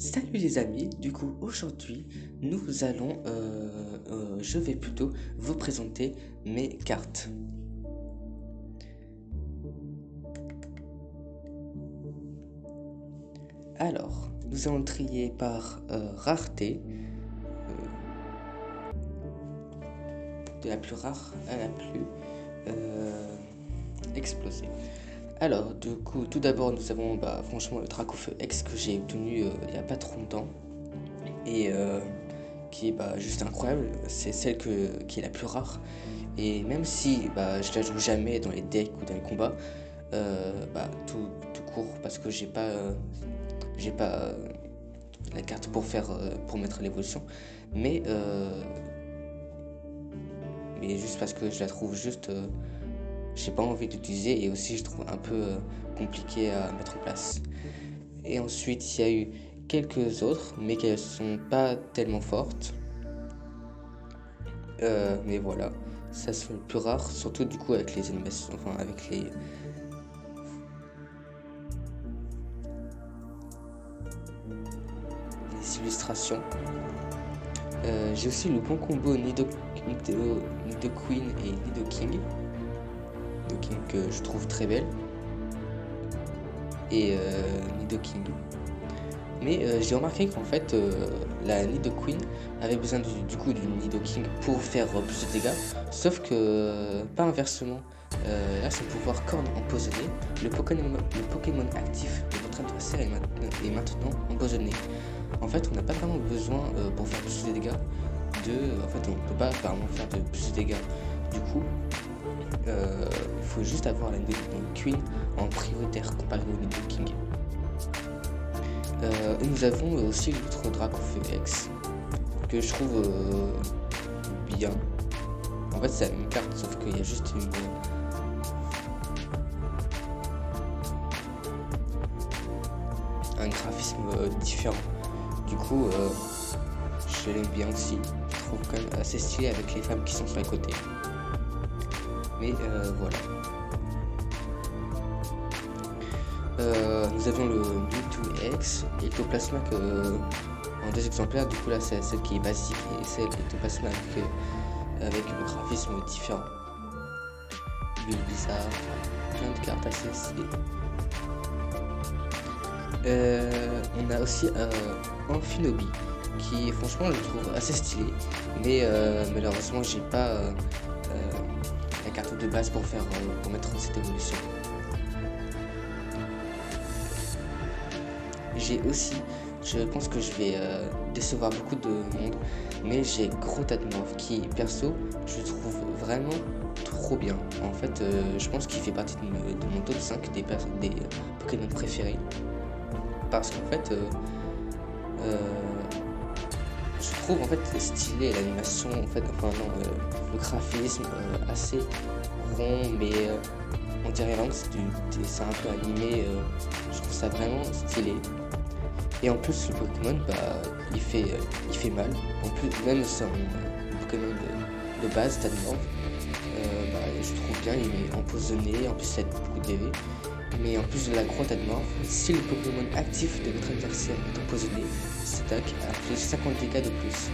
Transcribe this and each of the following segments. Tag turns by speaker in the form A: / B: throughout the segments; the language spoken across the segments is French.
A: Salut les amis, du coup aujourd'hui je vais plutôt vous présenter mes cartes. Alors, nous allons trier par rareté, de la plus rare à la plus explosée. Alors, du coup, tout d'abord, nous avons franchement le Dracofeu X que j'ai obtenu il n'y a pas trop longtemps et qui est juste incroyable. C'est celle qui est la plus rare. Et même si je la joue jamais dans les decks ou dans les combats, tout court parce que j'ai pas la carte pour mettre l'évolution, mais juste parce que je la trouve j'ai pas envie d'utiliser et aussi je trouve un peu compliqué à mettre en place. Et ensuite il y a eu quelques autres mais qui sont pas tellement fortes. Mais voilà, ça c'est le plus rare, surtout du coup avec les animations, enfin avec les illustrations. J'ai aussi le bon combo Nidoqueen et Nidoking. Nidoking que je trouve très belle. Et Nidoking. Mais j'ai remarqué qu'en fait la Nidoqueen avait besoin du coup du Nidoking pour faire plus de dégâts. Sauf que pas inversement. Là son pouvoir corne empoisonné. Le Pokémon actif de votre adversaire est maintenant empoisonné. En fait on n'a pas vraiment besoin pour faire plus de dégâts en fait on peut pas vraiment faire plus de dégâts. Du coup il faut juste avoir la Nidoqueen en prioritaire comparé au Nidoking. Et nous avons aussi l'autre Dracofeu X que je trouve bien. En fait c'est la même carte sauf qu'il y a juste un graphisme différent. Du coup je l'aime bien aussi. Je trouve quand même assez stylé avec les femmes qui sont sur les côtés. Mais voilà. Nous avons le Mewtwo X et Ectoplasma en deux exemplaires. Du coup là c'est celle qui est basique et celle Ectoplasma avec le graphisme différent. Bizarre, plein de cartes assez stylées. On a aussi Amphinobi qui franchement je le trouve assez stylé, mais malheureusement j'ai pas la carte de base pour mettre cette évolution. J'ai aussi, je pense que je vais décevoir beaucoup de monde, mais j'ai Grotadmorph qui perso je trouve vraiment trop bien. En fait je pense qu'il fait partie de mon top 5 des Pokémon préférés. Parce qu'en fait je trouve en fait stylé l'animation, en fait, le graphisme assez rond, mais on dirait vraiment que c'est un peu animé. Je trouve ça vraiment stylé. Et en plus le Pokémon il fait mal. En plus même son Pokémon de base Tadmorph, je trouve bien, il est empoisonné, en plus il a beaucoup de DV. Mais en plus de la grotte Tadmorph, si le Pokémon actif de votre adversaire est empoisonné, s'attaque à plus 50 dégâts de plus.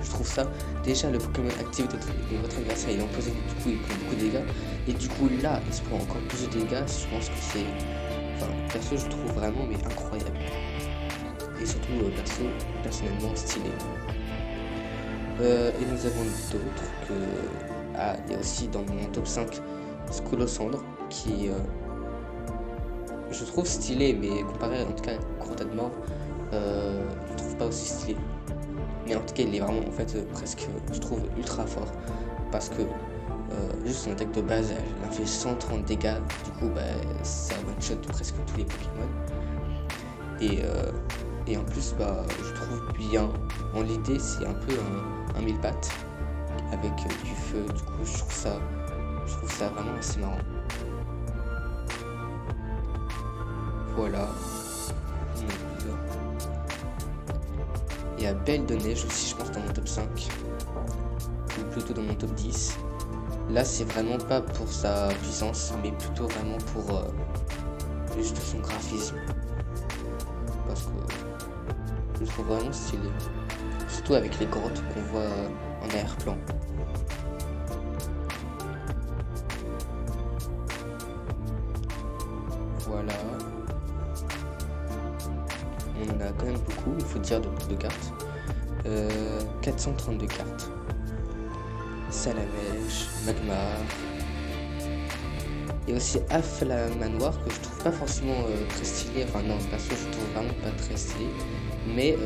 A: Je trouve ça, déjà le Pokémon actif de votre adversaire il est empoisonné, du coup il prend beaucoup de dégâts. Et du coup là il se prend encore plus de dégâts, je pense que c'est... Enfin perso je trouve vraiment mais incroyable. Et surtout personnellement stylé. Et nous avons d'autres que... il y a aussi dans mon top 5 Scolosandre qui... je trouve stylé, mais comparé en tout cas à Grotadmorph, je trouve pas aussi stylé. Mais en tout cas, il est vraiment en fait presque, je trouve, ultra fort. Parce que juste son attaque de base, elle fait 130 dégâts. Du coup, ça one-shot presque tous les Pokémon. Et en plus, je trouve bien. En l'idée, c'est un peu un mille pattes avec du feu. Du coup, je trouve ça vraiment assez marrant. Voilà. Il y a Belle de Neige aussi, je pense, dans mon top 5. Ou plutôt dans mon top 10. Là, c'est vraiment pas pour sa puissance, mais plutôt vraiment pour juste son graphisme. Parce que Je le trouve vraiment stylé. Surtout avec les grottes qu'on voit en arrière-plan. Voilà. On en a quand même beaucoup, il faut dire, de cartes. 432 cartes. Salamèche, Magma. Et aussi Aflamanoir que je trouve pas forcément très stylé. Enfin non, perso je trouve vraiment pas très stylé. Mais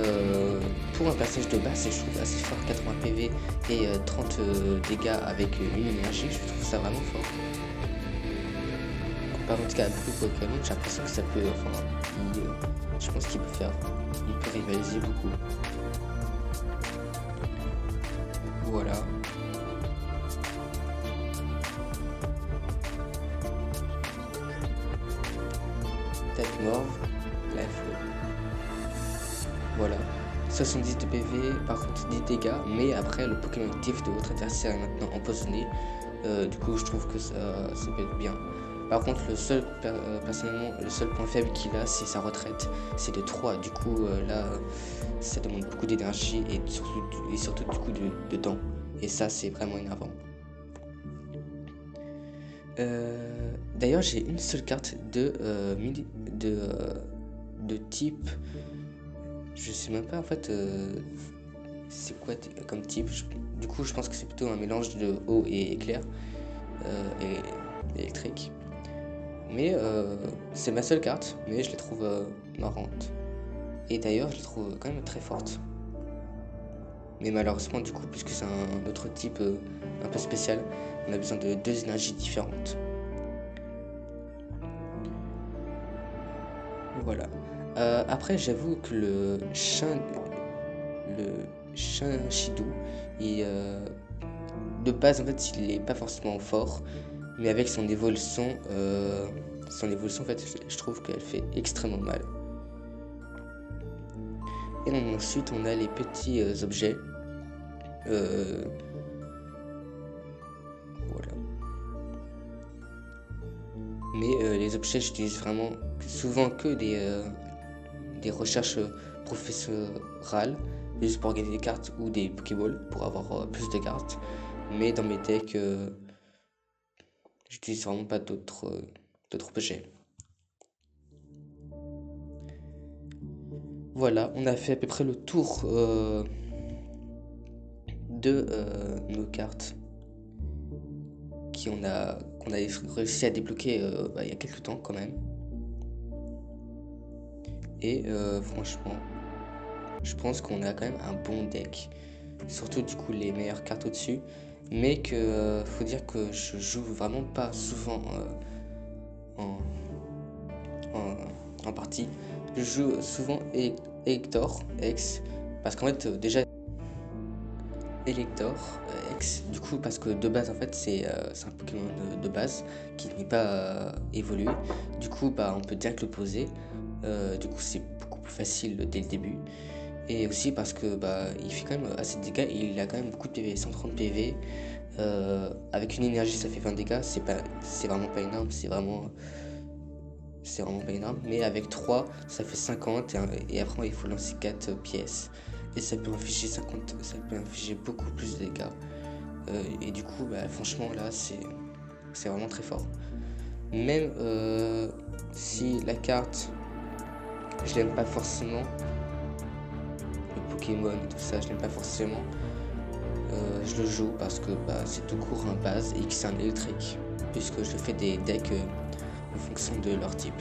A: pour un personnage de base, je trouve assez fort, 80 PV et 30 dégâts avec une énergie, je trouve ça vraiment fort. Comparé en tout cas à beaucoup de Pokémon, j'ai l'impression que ça peut, enfin, je pense qu'il peut rivaliser beaucoup. Voilà. Tête morve, la flow. Voilà. 70 de PV, par contre 10 dégâts, mais après le Pokémon actif de votre adversaire est maintenant empoisonné. Du coup je trouve que ça peut être bien. Par contre personnellement le seul point faible qu'il a c'est sa retraite, c'est de 3, du coup là ça demande beaucoup d'énergie et surtout du coup de temps, et ça c'est vraiment énervant. D'ailleurs j'ai une seule carte de type, je sais même pas en fait c'est quoi comme type, du coup je pense que c'est plutôt un mélange de eau et éclair et électrique. Mais c'est ma seule carte, mais je la trouve marrante. Et d'ailleurs, je la trouve quand même très forte. Mais malheureusement, du coup, puisque c'est un autre type un peu spécial, on a besoin de 2 énergies différentes. Voilà. Après, j'avoue que le Shinchidou, de base, en fait, il est pas forcément fort. Mais avec son évolution, en fait, je trouve qu'elle fait extrêmement mal. Et donc, ensuite, on a les petits objets. Voilà. Mais les objets, j'utilise vraiment souvent que des recherches professorales, juste pour gagner des cartes ou des Pokéballs pour avoir plus de cartes. Mais dans mes decks, j'utilise vraiment pas d'autres objets. Voilà, on a fait à peu près le tour de nos cartes qu'on a réussi à débloquer il y a quelques temps quand même. Et franchement, je pense qu'on a quand même un bon deck. Surtout du coup les meilleures cartes au-dessus. Mais que faut dire que je joue vraiment pas souvent en partie. Je joue souvent Elector X, parce qu'en fait déjà Elector X, du coup parce que de base en fait c'est un Pokémon de base qui n'est pas évolué. Du coup on peut direct le poser. Du coup c'est beaucoup plus facile dès le début. Et aussi parce que il fait quand même assez de dégâts et il a quand même beaucoup de PV, 130 PV. Avec une énergie ça fait 20 dégâts, c'est vraiment pas énorme, c'est vraiment pas énorme. Mais avec 3 ça fait 50 et après il faut lancer 4 pièces. Et ça peut infliger 50, ça peut infliger beaucoup plus de dégâts. Et du coup franchement là c'est vraiment très fort. Même si la carte je l'aime pas forcément, Pokémon et tout ça, je l'aime pas forcément. Je le joue parce que c'est tout court un base et que c'est un électrique, puisque je fais des decks en fonction de leur type.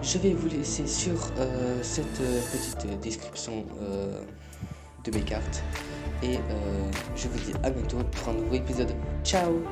A: Je vais vous laisser sur cette petite description de mes cartes et je vous dis à bientôt pour un nouveau épisode. Ciao!